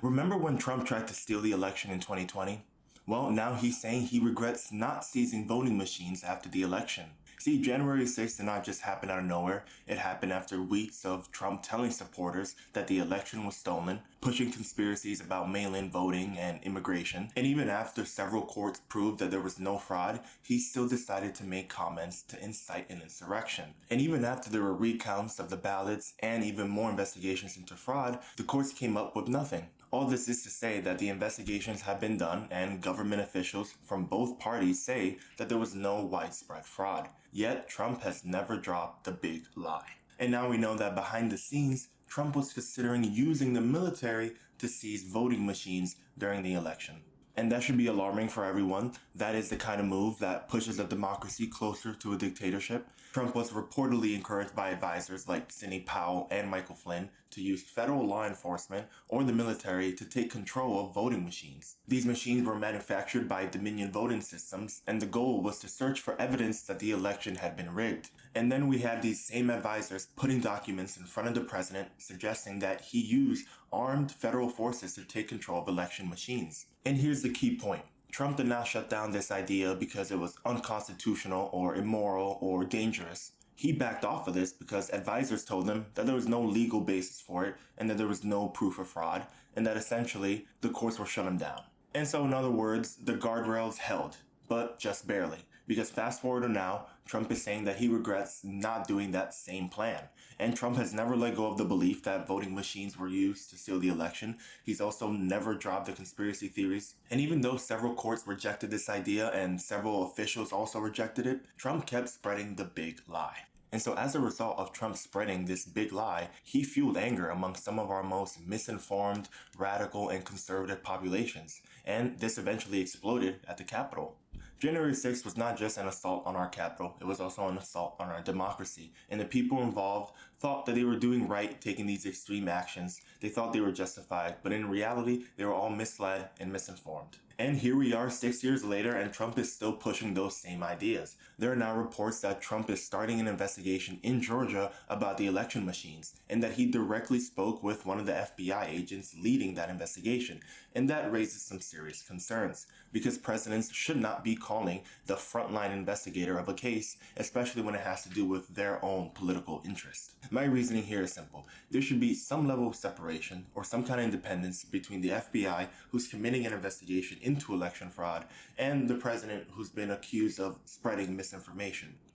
Remember when Trump tried to steal the election in 2020? Well, now he's saying he regrets not seizing voting machines after the election. See, January 6th did not just happen out of nowhere. It happened after weeks of Trump telling supporters that the election was stolen, pushing conspiracies about mail-in voting and immigration, and even after several courts proved that there was no fraud, he still decided to make comments to incite an insurrection. And even after there were recounts of the ballots and even more investigations into fraud, the courts came up with nothing. All this is to say that the investigations have been done and government officials from both parties say that there was no widespread fraud. Yet Trump has never dropped the big lie. And now we know that behind the scenes, Trump was considering using the military to seize voting machines during the election. And that should be alarming for everyone. That is the kind of move that pushes a democracy closer to a dictatorship. Trump was reportedly encouraged by advisors like Sidney Powell and Michael Flynn to use federal law enforcement or the military to take control of voting machines. These machines were manufactured by Dominion Voting Systems, and the goal was to search for evidence that the election had been rigged. And then we had these same advisors putting documents in front of the president suggesting that he use armed federal forces to take control of election machines. And here's the key point. Trump did not shut down this idea because it was unconstitutional or immoral or dangerous. He backed off of this because advisors told him that there was no legal basis for it and that there was no proof of fraud and that essentially the courts were shut him down. And so in other words, the guardrails held, but just barely. Because fast forward to now, Trump is saying that he regrets not doing that same plan. And Trump has never let go of the belief that voting machines were used to steal the election. He's also never dropped the conspiracy theories. And even though several courts rejected this idea and several officials also rejected it, Trump kept spreading the big lie. And so as a result of Trump spreading this big lie, he fueled anger among some of our most misinformed, radical, and conservative populations. And this eventually exploded at the Capitol. January 6th was not just an assault on our Capitol, it was also an assault on our democracy. And the people involved thought that they were doing right taking these extreme actions. They thought they were justified, but in reality, they were all misled and misinformed. And here we are 6 years later, and Trump is still pushing those same ideas. There are now reports that Trump is starting an investigation in Georgia about the election machines, and that he directly spoke with one of the FBI agents leading that investigation. And that raises some serious concerns, because presidents should not be calling the frontline investigator of a case, especially when it has to do with their own political interest. My reasoning here is simple. There should be some level of separation or some kind of independence between the FBI, who's committing an investigation into election fraud, and the president who's been accused of spreading misinformation.